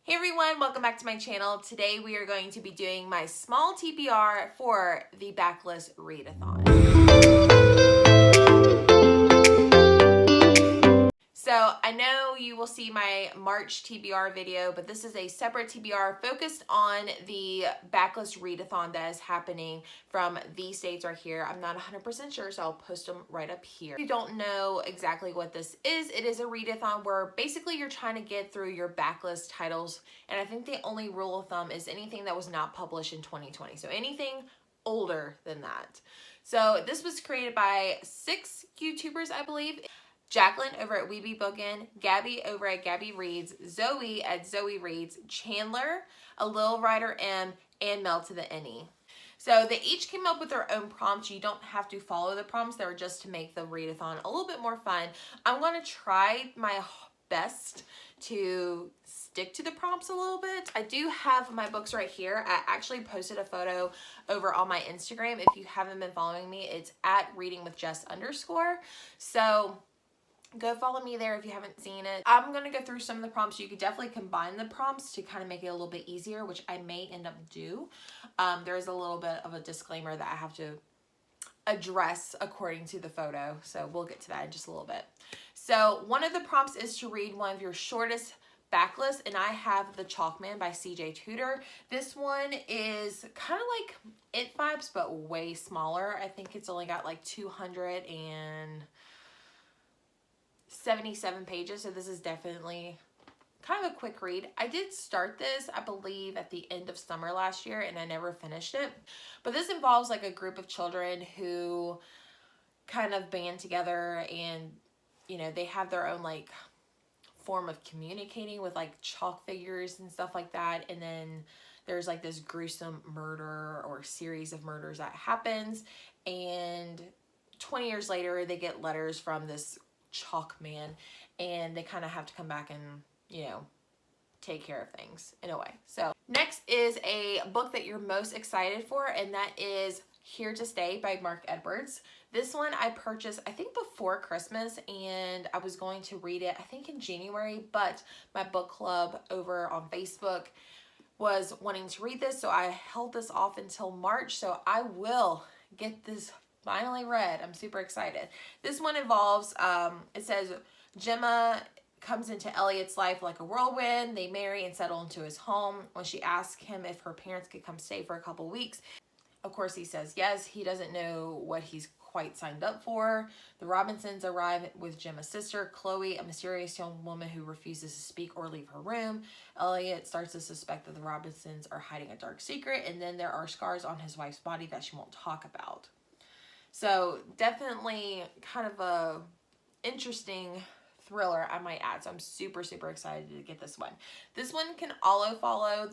Hey everyone, welcome back to my channel. Today we are going to be doing my small TBR for the Backlist Readathon. So I know you will see my March TBR video, but this is a separate TBR focused on the Backlist Readathon that is happening from these dates right here. I'm not 100% sure, so I'll post them right up here. If you don't know exactly what this is, it is a readathon where basically you're trying to get through your backlist titles, and I think the only rule of thumb is anything that was not published in 2020. So anything older than that. So this was created by 6 YouTubers, I believe. Jacqueline over at We Be Bookin', Gabby over at Gabby Reads, Zoe at Zoe Reads, Chandler, A Lil Rider M, and Mel to the Any. So they each came up with their own prompts. You don't have to follow the prompts. They were just to make the readathon a little bit more fun. I'm going to try my best to stick to the prompts a little bit. I do have my books right here. I actually posted a photo over on my Instagram. If you haven't been following me, it's at readingwithjess_. So go follow me there if you haven't seen it. I'm going to go through some of the prompts. You could definitely combine the prompts to kind of make it a little bit easier, which I may end up do. There's a little bit of a disclaimer that I have to address according to the photo. So we'll get to that in just a little bit. So one of the prompts is to read one of your shortest backlists, and I have The Chalkman by CJ Tudor. This one is kind of like It vibes, but way smaller. I think it's only got like 277 pages, so this is definitely kind of a quick read. I did start this, I believe, at the end of summer last year, and I never finished it. But this involves like a group of children who kind of band together, and you know, they have their own like form of communicating with like chalk figures and stuff like that. And then there's like this gruesome murder or series of murders that happens, and 20 years later they get letters from this chalk man, and they kind of have to come back and, you know, take care of things in a way. So next is a book that you're most excited for, and that is Here to Stay by Mark Edwards. This one I purchased, I think, before Christmas, and I was going to read it, I think, in January, but my book club over on Facebook was wanting to read this, so I held this off until March, so I will get this finally read. I'm super excited. This one involves, it says, Gemma comes into Elliot's life like a whirlwind. They marry and settle into his home. When she asks him if her parents could come stay for a couple weeks, of course he says yes. He doesn't know what he's quite signed up for. The Robinsons arrive with Gemma's sister, Chloe, a mysterious young woman who refuses to speak or leave her room. Elliot starts to suspect that the Robinsons are hiding a dark secret, and then there are scars on his wife's body that she won't talk about. So definitely kind of a interesting thriller, I might add. So I'm super, super excited to get this one. This one can also follow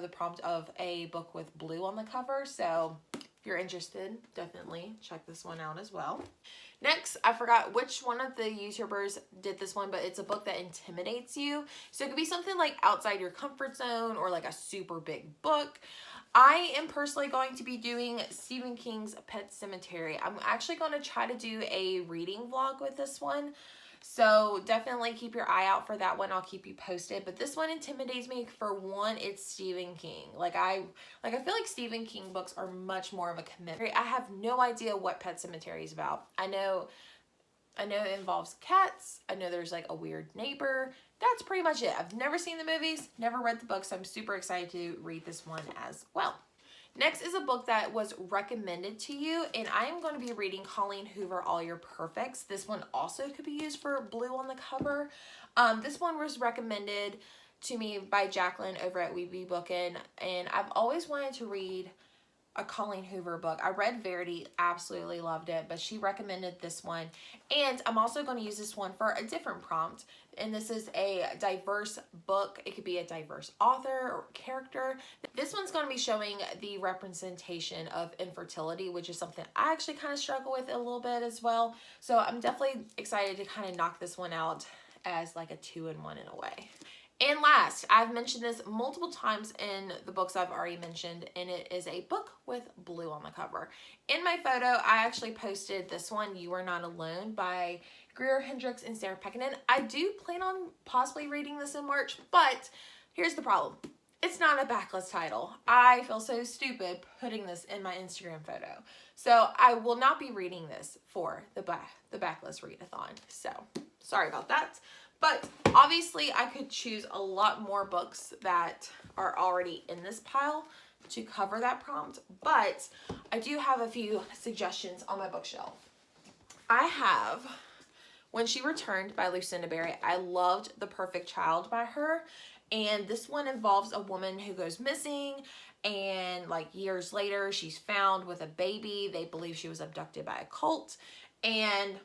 the prompt of a book with blue on the cover. So if you're interested, definitely check this one out as well. Next, I forgot which one of the YouTubers did this one, but it's a book that intimidates you. So it could be something like outside your comfort zone or like a super big book. I am personally going to be doing Stephen King's Pet Sematary. I'm actually going to try to do a reading vlog with this one. So definitely keep your eye out for that one. I'll keep you posted. But this one intimidates me. For one, it's Stephen King. I feel like Stephen King books are much more of a commitment. I have no idea what Pet Sematary is about. I know it involves cats. I know there's like a weird neighbor. That's pretty much it. I've never seen the movies, never read the books, so I'm super excited to read this one as well. Next is a book that was recommended to you, and I am going to be reading Colleen Hoover, All Your Perfects. This one also could be used for blue on the cover. This one was recommended to me by Jacqueline over at We Be Bookin', and I've always wanted to read a Colleen Hoover book. I read Verity, absolutely loved it, but she recommended this one. And I'm also going to use this one for a different prompt. And this is a diverse book. It could be a diverse author or character. This one's going to be showing the representation of infertility, which is something I actually kind of struggle with a little bit as well. So I'm definitely excited to kind of knock this one out as like a 2-in-1 in a way. And last, I've mentioned this multiple times in the books I've already mentioned, and it is a book with blue on the cover. In my photo, I actually posted this one, You Are Not Alone by Greer Hendricks and Sarah Pekkanen. I do plan on possibly reading this in March, but Here's the problem. It's not a backlist title. I feel so stupid putting this in my Instagram photo. So I will not be reading this for the Backlist Readathon. So sorry about that. But obviously I could choose a lot more books that are already in this pile to cover that prompt. But I do have a few suggestions on my bookshelf. I have When She Returned by Lucinda Berry. I loved The Perfect Child by her. And this one involves a woman who goes missing, and like years later she's found with a baby. They believe she was abducted by a cult, and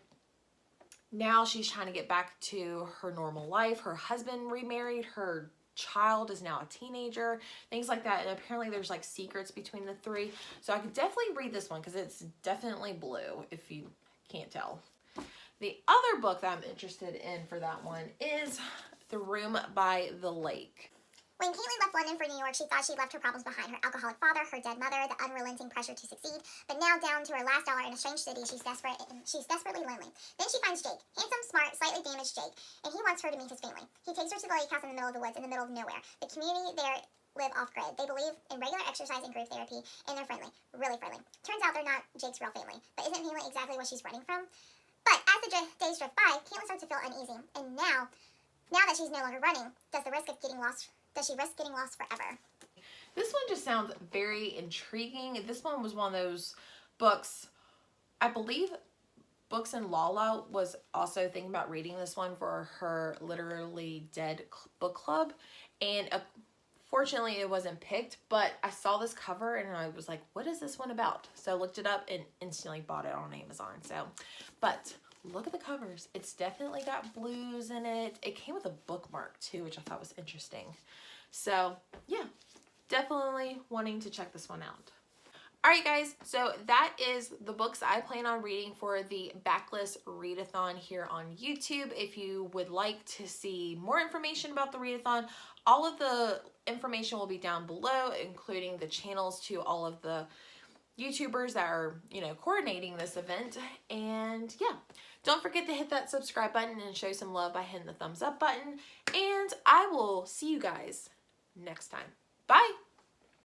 now she's trying to get back to her normal life. Her husband remarried, her child is now a teenager, things like that. And apparently there's like secrets between the three. So I could definitely read this one because it's definitely blue, if you can't tell. The other book that I'm interested in for that one is The Room by the Lake. When Caitlin left London for New York, she thought she'd left her problems behind: her alcoholic father, her dead mother, the unrelenting pressure to succeed. But now, down to her last dollar in a strange city, she's desperately lonely. Then she finds Jake, handsome, smart, slightly damaged Jake, and he wants her to meet his family. He takes her to the lake house in the middle of the woods, in the middle of nowhere. The community there live off-grid. They believe in regular exercise and group therapy, and they're friendly, really friendly. Turns out they're not Jake's real family, but isn't family exactly what she's running from? But as the days drift by, Caitlin starts to feel uneasy, and now that she's no longer running, does she risk getting lost forever? This one just sounds very intriguing. This one was one of those books, I believe Books and Lala was also thinking about reading this one for her Literally Dead book club, and fortunately it wasn't picked, but I saw this cover and I was like, what is this one about? So I looked it up and instantly bought it on Amazon. So, but look at the covers. It's definitely got blues in it. It came with a bookmark too, which I thought was interesting. So yeah, definitely wanting to check this one out. Alright guys, so that is the books I plan on reading for the Backlist Readathon here on YouTube. If you would like to see more information about the readathon, all of the information will be down below, including the channels to all of the YouTubers that are, coordinating this event. And yeah, don't forget to hit that subscribe button and show some love by hitting the thumbs up button. And I will see you guys next time. Bye!